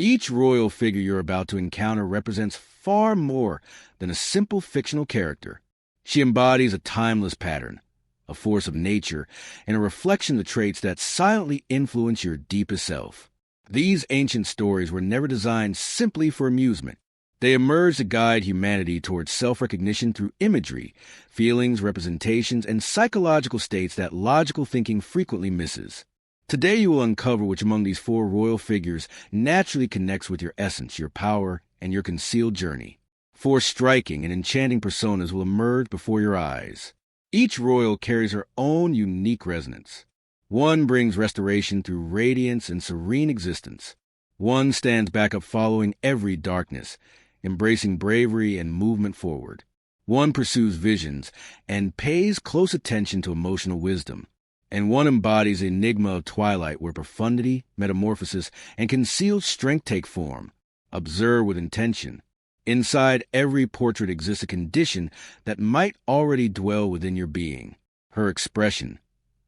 Each royal figure you're about to encounter represents far more than a simple fictional character. She embodies a timeless pattern, a force of nature, and a reflection of the traits that silently influence your deepest self. These ancient stories were never designed simply for amusement. They emerged to guide humanity towards self-recognition through imagery, feelings, representations, and psychological states that logical thinking frequently misses. Today you will uncover which among these four royal figures naturally connects with your essence, your power, and your concealed journey. Four striking and enchanting personas will emerge before your eyes. Each royal carries her own unique resonance. One brings restoration through radiance and serene existence. One stands back up following every darkness, embracing bravery and movement forward. One pursues visions and pays close attention to emotional wisdom. And one embodies the enigma of Twilight, where profundity, metamorphosis, and concealed strength take form. Observe with intention. Inside every portrait exists a condition that might already dwell within your being. Her expression,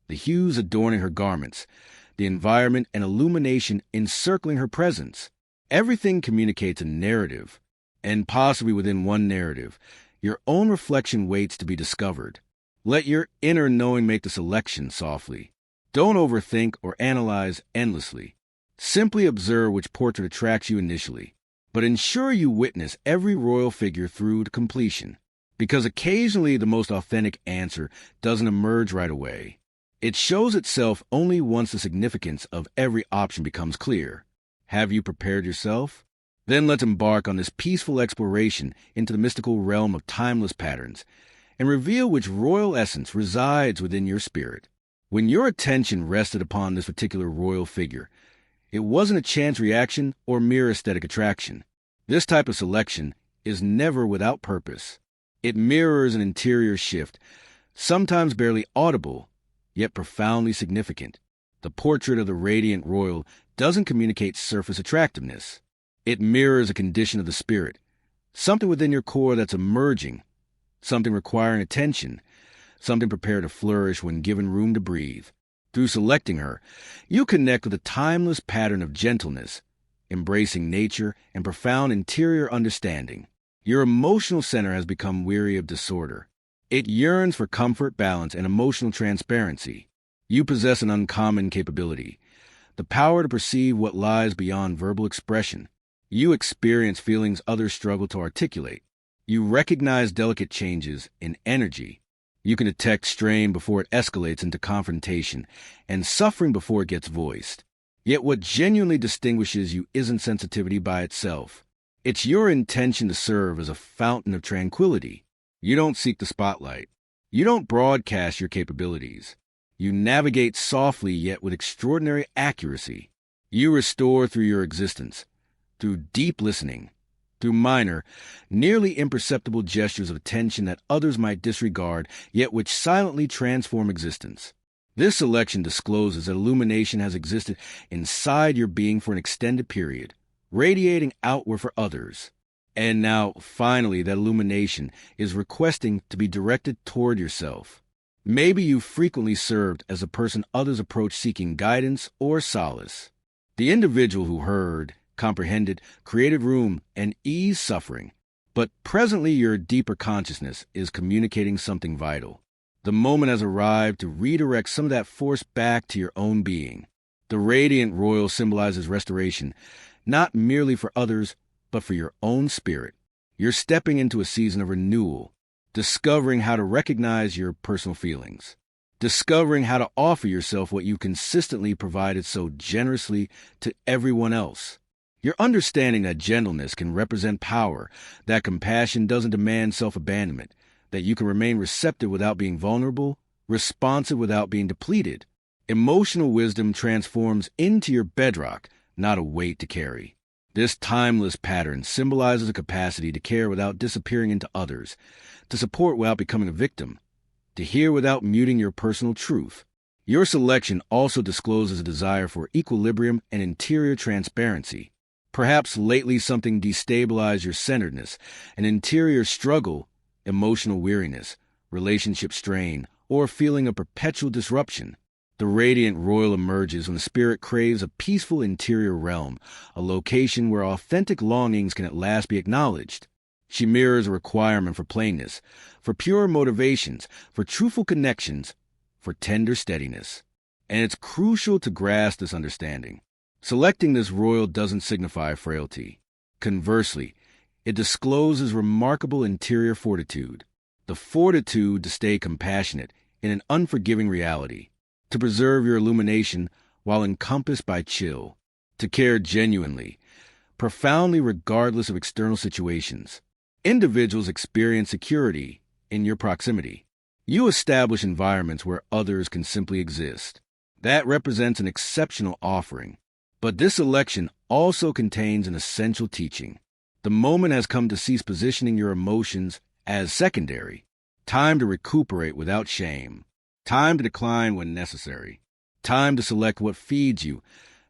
the hues adorning her garments, the environment and illumination encircling her presence. Everything communicates a narrative, and possibly within one narrative, your own reflection waits to be discovered. Let your inner knowing make the selection softly. Don't overthink or analyze endlessly. Simply observe which portrait attracts you initially, but ensure you witness every royal figure through to completion, because occasionally the most authentic answer doesn't emerge right away. It shows itself only once the significance of every option becomes clear. Have you prepared yourself? Then let's embark on this peaceful exploration into the mystical realm of timeless patterns, and reveal which royal essence resides within your spirit. When your attention rested upon this particular royal figure, it wasn't a chance reaction or mere aesthetic attraction. This type of selection is never without purpose. It mirrors an interior shift, sometimes barely audible, yet profoundly significant. The portrait of the radiant royal doesn't communicate surface attractiveness. It mirrors a condition of the spirit, something within your core that's emerging, something requiring attention, something prepared to flourish when given room to breathe. Through selecting her, you connect with a timeless pattern of gentleness, embracing nature, and profound interior understanding. Your emotional center has become weary of disorder. It yearns for comfort, balance, and emotional transparency. You possess an uncommon capability, the power to perceive what lies beyond verbal expression. You experience feelings others struggle to articulate. You recognize delicate changes in energy. You can detect strain before it escalates into confrontation, and suffering before it gets voiced. Yet what genuinely distinguishes you isn't sensitivity by itself. It's your intention to serve as a fountain of tranquility. You don't seek the spotlight. You don't broadcast your capabilities. You navigate softly yet with extraordinary accuracy. You restore through your existence, through deep listening, through minor, nearly imperceptible gestures of attention that others might disregard, yet which silently transform existence. This selection discloses that illumination has existed inside your being for an extended period, radiating outward for others. And now, finally, that illumination is requesting to be directed toward yourself. Maybe you frequently served as a person others approach seeking guidance or solace. The individual who heard, comprehended, created room, and eased suffering. But presently your deeper consciousness is communicating something vital. The moment has arrived to redirect some of that force back to your own being. The radiant royal symbolizes restoration, not merely for others, but for your own spirit. You're stepping into a season of renewal, discovering how to recognize your personal feelings, discovering how to offer yourself what you consistently provided so generously to everyone else. You're understanding that gentleness can represent power, that compassion doesn't demand self-abandonment, that you can remain receptive without being vulnerable, responsive without being depleted. Emotional wisdom transforms into your bedrock, not a weight to carry. This timeless pattern symbolizes a capacity to care without disappearing into others, to support without becoming a victim, to hear without muting your personal truth. Your selection also discloses a desire for equilibrium and interior transparency. Perhaps lately something destabilized your centeredness, an interior struggle, emotional weariness, relationship strain, or a feeling of perpetual disruption. The radiant royal emerges when the spirit craves a peaceful interior realm, a location where authentic longings can at last be acknowledged. She mirrors a requirement for plainness, for pure motivations, for truthful connections, for tender steadiness. And it's crucial to grasp this understanding. Selecting this royal doesn't signify frailty. Conversely, it discloses remarkable interior fortitude, the fortitude to stay compassionate in an unforgiving reality, to preserve your illumination while encompassed by chill, to care genuinely, profoundly regardless of external situations. Individuals experience security in your proximity. You establish environments where others can simply exist. That represents an exceptional offering. But this election also contains an essential teaching. The moment has come to cease positioning your emotions as secondary. Time to recuperate without shame. Time to decline when necessary. Time to select what feeds you,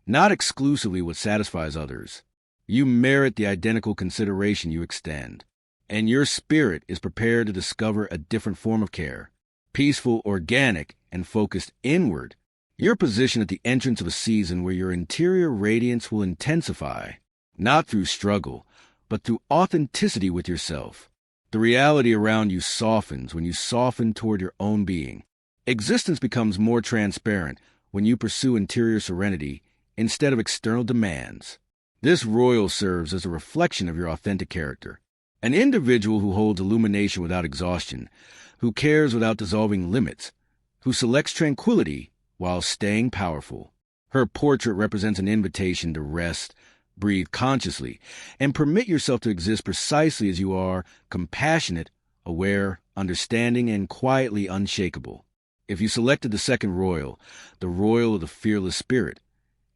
not exclusively what satisfies others. You merit the identical consideration you extend, and your spirit is prepared to discover a different form of care, peaceful, organic, and focused inward. You're positioned at the entrance of a season where your interior radiance will intensify, not through struggle, but through authenticity with yourself. The reality around you softens when you soften toward your own being. Existence becomes more transparent when you pursue interior serenity instead of external demands. This royal serves as a reflection of your authentic character. An individual who holds illumination without exhaustion, who cares without dissolving limits, who selects tranquility while staying powerful. Her portrait represents an invitation to rest, breathe consciously, and permit yourself to exist precisely as you are, compassionate, aware, understanding, and quietly unshakable. If you selected the second royal, the royal of the fearless spirit,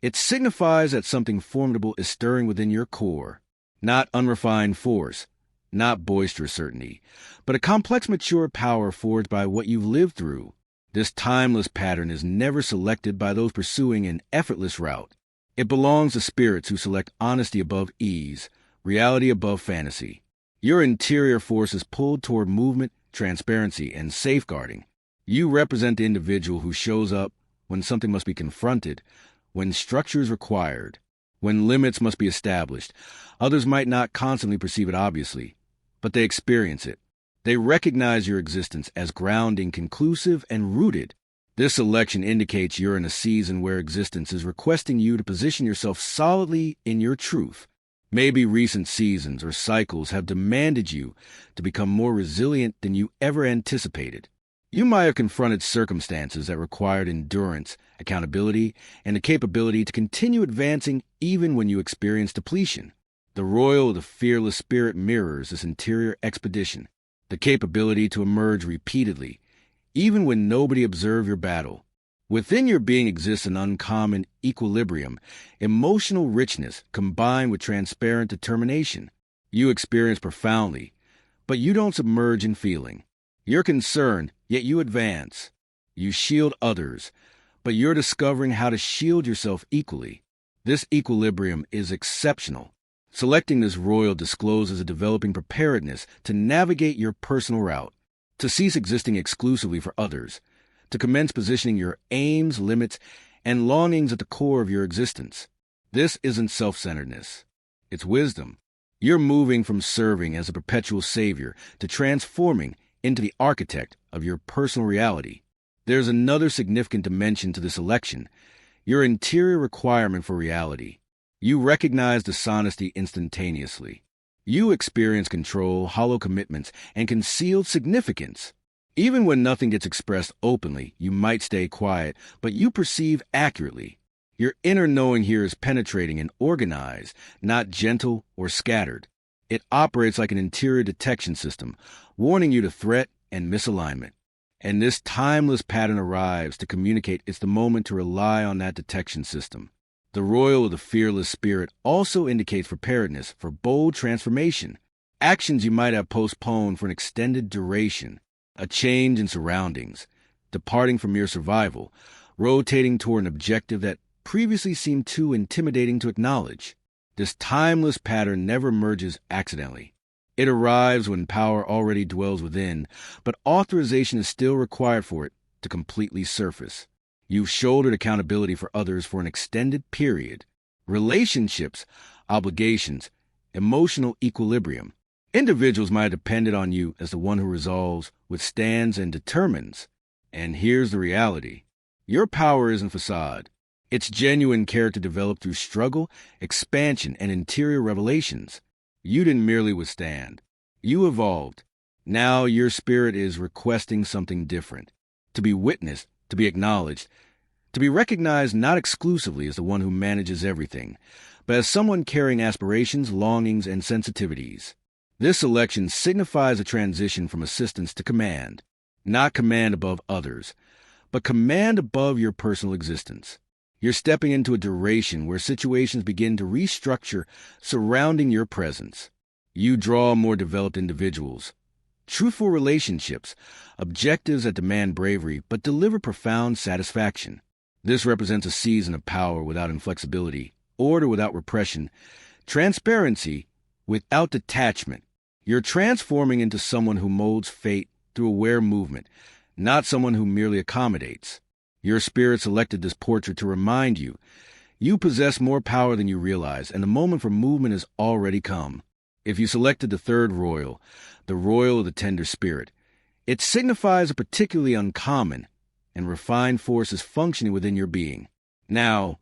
it signifies that something formidable is stirring within your core, not unrefined force, not boisterous certainty, but a complex, mature power forged by what you've lived through. This timeless pattern is never selected by those pursuing an effortless route. It belongs to spirits who select honesty above ease, reality above fantasy. Your interior force is pulled toward movement, transparency, and safeguarding. You represent the individual who shows up when something must be confronted, when structure is required, when limits must be established. Others might not constantly perceive it obviously, but they experience it. They recognize your existence as grounding, conclusive, and rooted. This election indicates you're in a season where existence is requesting you to position yourself solidly in your truth. Maybe recent seasons or cycles have demanded you to become more resilient than you ever anticipated. You might have confronted circumstances that required endurance, accountability, and the capability to continue advancing even when you experience depletion. The royal of the fearless spirit mirrors this interior expedition, the capability to emerge repeatedly, even when nobody observes your battle. Within your being exists an uncommon equilibrium, emotional richness combined with transparent determination. You experience profoundly, but you don't submerge in feeling. You're concerned, yet you advance. You shield others, but you're discovering how to shield yourself equally. This equilibrium is exceptional. Selecting this royal discloses a developing preparedness to navigate your personal route, to cease existing exclusively for others, to commence positioning your aims, limits, and longings at the core of your existence. This isn't self-centeredness. It's wisdom. You're moving from serving as a perpetual savior to transforming into the architect of your personal reality. There's another significant dimension to this election, your interior requirement for reality. You recognize dishonesty instantaneously. You experience control, hollow commitments, and concealed significance. Even when nothing gets expressed openly, you might stay quiet, but you perceive accurately. Your inner knowing here is penetrating and organized, not gentle or scattered. It operates like an interior detection system, warning you to threat and misalignment. And this timeless pattern arrives to communicate it's the moment to rely on that detection system. The royal of the fearless spirit also indicates preparedness for bold transformation, actions you might have postponed for an extended duration, a change in surroundings, departing from mere survival, rotating toward an objective that previously seemed too intimidating to acknowledge. This timeless pattern never emerges accidentally. It arrives when power already dwells within, but authorization is still required for it to completely surface. You've shouldered accountability for others for an extended period. Relationships, obligations, emotional equilibrium. Individuals might have depended on you as the one who resolves, withstands, and determines. And here's the reality. Your power isn't facade. It's genuine character developed through struggle, expansion, and interior revelations. You didn't merely withstand. You evolved. Now your spirit is requesting something different. To be witnessed, to be acknowledged, to be recognized not exclusively as the one who manages everything, but as someone carrying aspirations, longings, and sensitivities. This election signifies a transition from assistance to command, not command above others, but command above your personal existence. You're stepping into a duration where situations begin to restructure surrounding your presence. You draw more developed individuals, truthful relationships, objectives that demand bravery but deliver profound satisfaction. This represents a season of power without inflexibility, order without repression, transparency without detachment. You're transforming into someone who molds fate through aware movement, not someone who merely accommodates. Your spirit selected this portrait to remind you, you possess more power than you realize, and the moment for movement has already come. If you selected the third royal, the royal of the tender spirit, it signifies a particularly uncommon and refined force is functioning within your being. Now,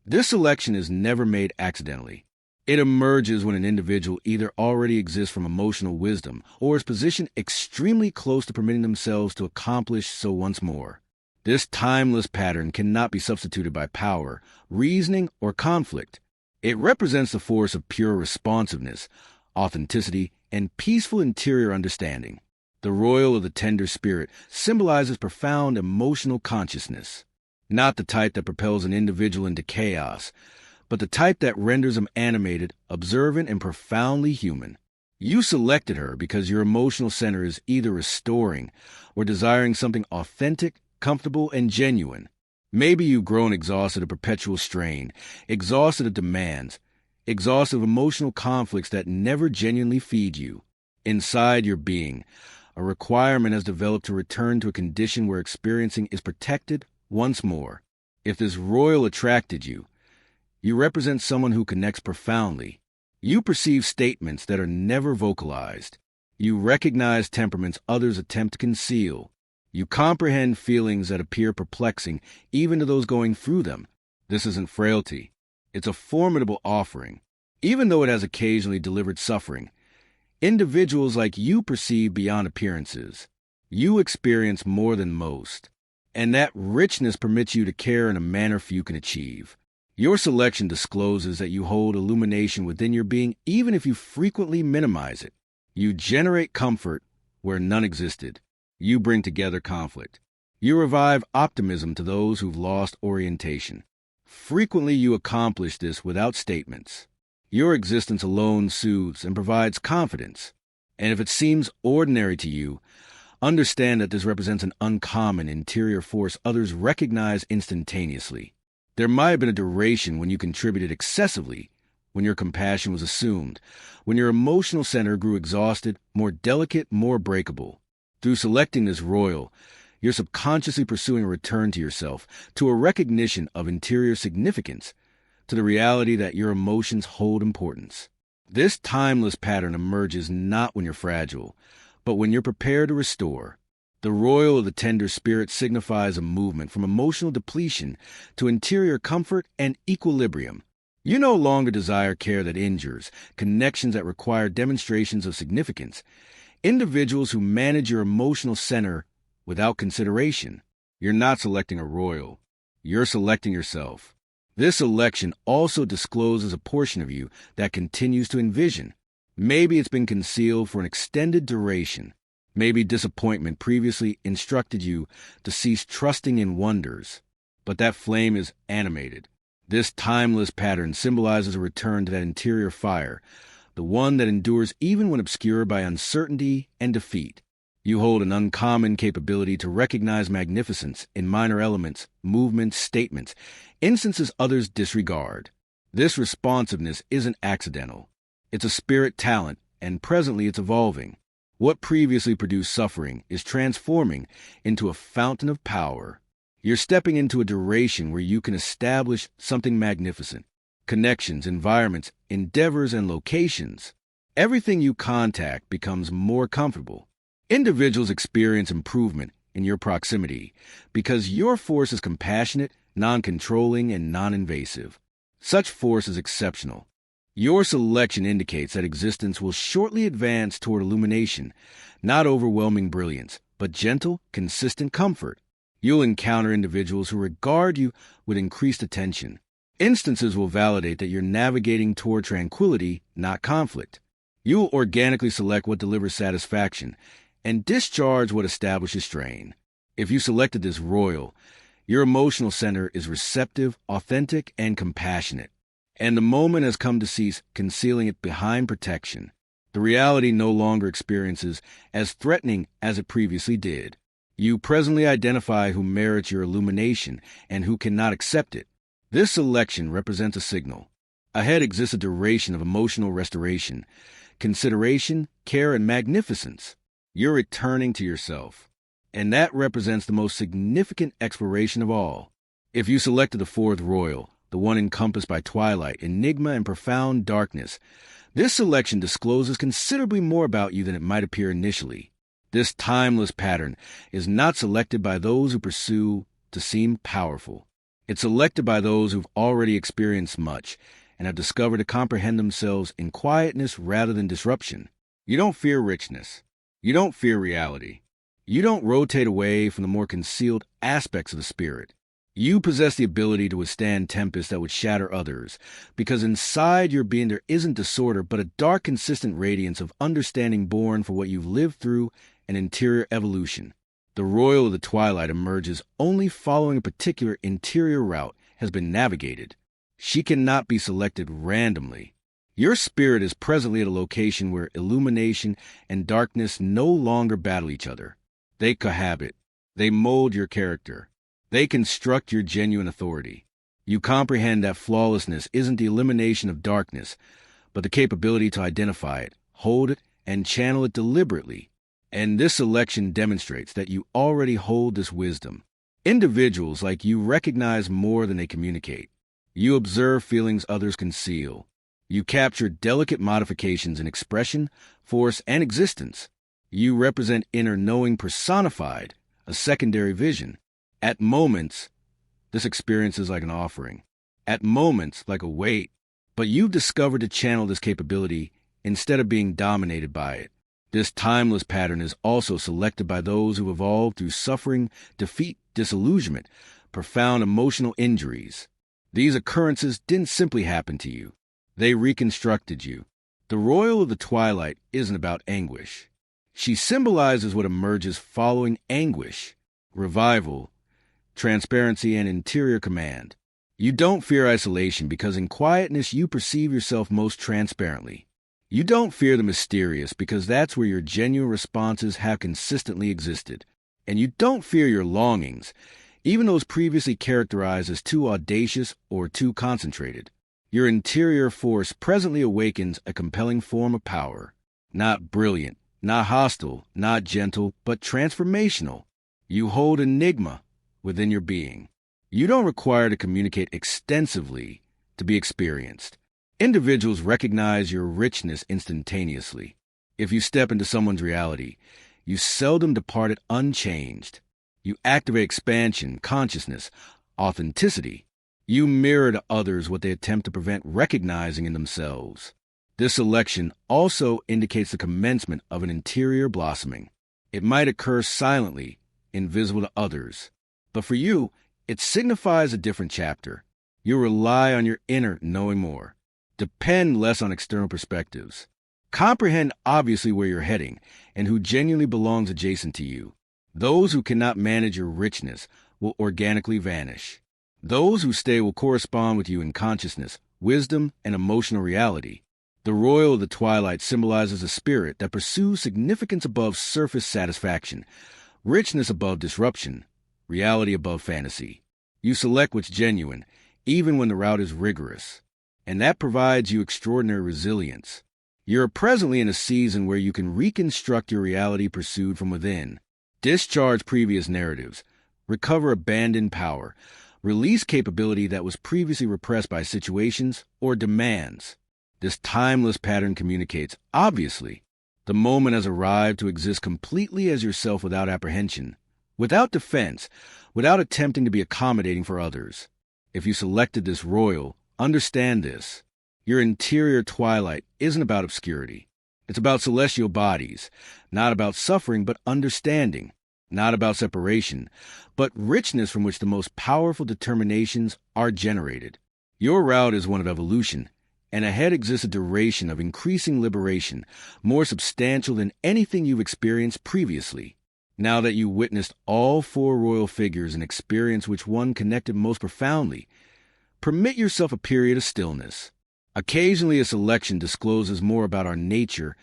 this selection is never made accidentally. It emerges when an individual either already exists from emotional wisdom or is positioned extremely close to permitting themselves to accomplish so once more. This timeless pattern cannot be substituted by power, reasoning, or conflict. It represents the force of pure responsiveness, authenticity, and peaceful interior understanding. The royal of the tender spirit symbolizes profound emotional consciousness, not the type that propels an individual into chaos, but the type that renders them animated, observant, and profoundly human. You selected her because your emotional center is either restoring or desiring something authentic, comfortable, and genuine. Maybe you've grown exhausted of perpetual strain, exhausted of demands, exhausted of emotional conflicts that never genuinely feed you. Inside your being, a requirement has developed to return to a condition where experiencing is protected once more. If this royal attracted you, you represent someone who connects profoundly. You perceive statements that are never vocalized. You recognize temperaments others attempt to conceal. You comprehend feelings that appear perplexing even to those going through them. This isn't frailty. It's a formidable offering. Even though it has occasionally delivered suffering, individuals like you perceive beyond appearances. You experience more than most, and that richness permits you to care in a manner few can achieve. Your selection discloses that you hold illumination within your being even if you frequently minimize it. You generate comfort where none existed. You bring together conflict. You revive optimism to those who've lost orientation. Frequently you accomplish this without statements. Your existence alone soothes and provides confidence. And if it seems ordinary to you, understand that this represents an uncommon interior force others recognize instantaneously. There might have been a duration when you contributed excessively, when your compassion was assumed, when your emotional center grew exhausted, more delicate, more breakable. Through selecting this royal, you're subconsciously pursuing a return to yourself, to a recognition of interior significance, to the reality that your emotions hold importance. This timeless pattern emerges not when you're fragile, but when you're prepared to restore. The royal of the tender spirit signifies a movement from emotional depletion to interior comfort and equilibrium. You no longer desire care that injures, connections that require demonstrations of significance, individuals who manage your emotional center without consideration. You're not selecting a royal. You're selecting yourself. This election also discloses a portion of you that continues to envision. Maybe it's been concealed for an extended duration. Maybe disappointment previously instructed you to cease trusting in wonders. But that flame is animated. This timeless pattern symbolizes a return to that interior fire, the one that endures even when obscured by uncertainty and defeat. You hold an uncommon capability to recognize magnificence in minor elements, movements, statements, instances others disregard. This responsiveness isn't accidental. It's a spirit talent, and presently it's evolving. What previously produced suffering is transforming into a fountain of power. You're stepping into a duration where you can establish something magnificent. Connections, environments, endeavors, and locations. Everything you contact becomes more comfortable. Individuals experience improvement in your proximity because your force is compassionate, non-controlling, and non-invasive. Such force is exceptional. Your selection indicates that existence will shortly advance toward illumination, not overwhelming brilliance, but gentle, consistent comfort. You'll encounter individuals who regard you with increased attention. Instances will validate that you're navigating toward tranquility, not conflict. You'll organically select what delivers satisfaction and discharge what establishes strain. If you selected this royal, your emotional center is receptive, authentic, and compassionate. And the moment has come to cease concealing it behind protection. The reality no longer experiences as threatening as it previously did. You presently identify who merits your illumination and who cannot accept it. This selection represents a signal. Ahead exists a duration of emotional restoration, consideration, care, and magnificence. You're returning to yourself. And that represents the most significant exploration of all. If you selected the fourth royal, the one encompassed by twilight, enigma, and profound darkness, this selection discloses considerably more about you than it might appear initially. This timeless pattern is not selected by those who pursue to seem powerful. It's selected by those who've already experienced much and have discovered to comprehend themselves in quietness rather than disruption. You don't fear richness. You don't fear reality. You don't rotate away from the more concealed aspects of the spirit. You possess the ability to withstand tempests that would shatter others, because inside your being there isn't disorder but a dark, consistent radiance of understanding born for what you've lived through an interior evolution. The royal of the twilight emerges only following a particular interior route has been navigated. She cannot be selected randomly. Your spirit is presently at a location where illumination and darkness no longer battle each other. They cohabit. They mold your character. They construct your genuine authority. You comprehend that flawlessness isn't the elimination of darkness, but the capability to identify it, hold it, and channel it deliberately. And this selection demonstrates that you already hold this wisdom. Individuals like you recognize more than they communicate. You observe feelings others conceal. You capture delicate modifications in expression, force, and existence. You represent inner knowing personified, a secondary vision. At moments, this experience is like an offering. At moments, like a weight. But you've discovered to channel this capability instead of being dominated by it. This timeless pattern is also selected by those who evolved through suffering, defeat, disillusionment, profound emotional injuries. These occurrences didn't simply happen to you. They reconstructed you. The royal of the twilight isn't about anguish. She symbolizes what emerges following anguish, revival, transparency, and interior command. You don't fear isolation because in quietness you perceive yourself most transparently. You don't fear the mysterious because that's where your genuine responses have consistently existed. And you don't fear your longings, even those previously characterized as too audacious or too concentrated. Your interior force presently awakens a compelling form of power. Not brilliant, not hostile, not gentle, but transformational. You hold enigma within your being. You don't require to communicate extensively to be experienced. Individuals recognize your richness instantaneously. If you step into someone's reality, you seldom depart it unchanged. You activate expansion, consciousness, authenticity. You mirror to others what they attempt to prevent recognizing in themselves. This selection also indicates the commencement of an interior blossoming. It might occur silently, invisible to others. But for you, it signifies a different chapter. You rely on your inner knowing more. Depend less on external perspectives. Comprehend obviously where you're heading and who genuinely belongs adjacent to you. Those who cannot manage your richness will organically vanish. Those who stay will correspond with you in consciousness, wisdom, and emotional reality. The royal of the twilight symbolizes a spirit that pursues significance above surface satisfaction, richness above disruption, reality above fantasy. You select what's genuine, even when the route is rigorous. And that provides you extraordinary resilience. You're presently in a season where you can reconstruct your reality pursued from within, discharge previous narratives, recover abandoned power, release capability that was previously repressed by situations or demands. This timeless pattern communicates, obviously, the moment has arrived to exist completely as yourself without apprehension, without defense, without attempting to be accommodating for others. If you selected this royal, understand this. Your interior twilight isn't about obscurity. It's about celestial bodies, not about suffering but understanding, not about separation, but richness from which the most powerful determinations are generated. Your route is one of evolution, and ahead exists a duration of increasing liberation, more substantial than anything you've experienced previously. Now that you witnessed all four royal figures and experienced which one connected most profoundly, permit yourself a period of stillness. Occasionally a selection discloses more about our nature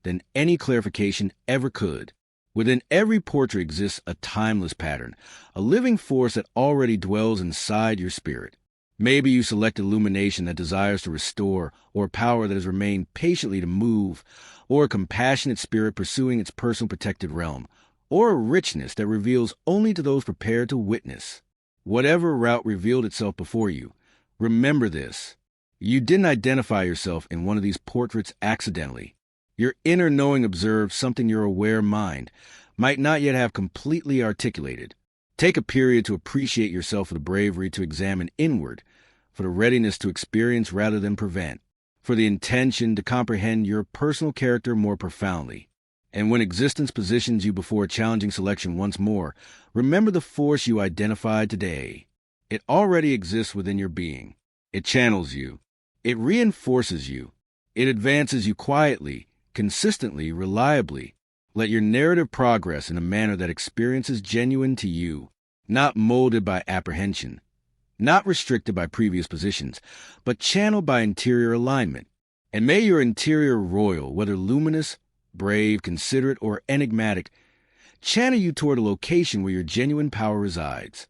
than any clarification ever could. Within every portrait exists a timeless pattern, a living force that already dwells inside your spirit. Maybe you select illumination that desires to restore, or power that has remained patiently to move, or a compassionate spirit pursuing its personal protected realm, or a richness that reveals only to those prepared to witness. Whatever route revealed itself before you, remember this. You didn't identify yourself in one of these portraits accidentally. Your inner knowing observed something your aware mind might not yet have completely articulated. Take a period to appreciate yourself for the bravery to examine inward, for the readiness to experience rather than prevent, for the intention to comprehend your personal character more profoundly. And when existence positions you before a challenging selection once more, remember the force you identified today. It already exists within your being. It channels you. It reinforces you. It advances you quietly, consistently, reliably. Let your narrative progress in a manner that experiences genuine to you, not molded by apprehension, not restricted by previous positions, but channeled by interior alignment. And may your interior royal, whether luminous, brave, considerate, or enigmatic, channel you toward a location where your genuine power resides.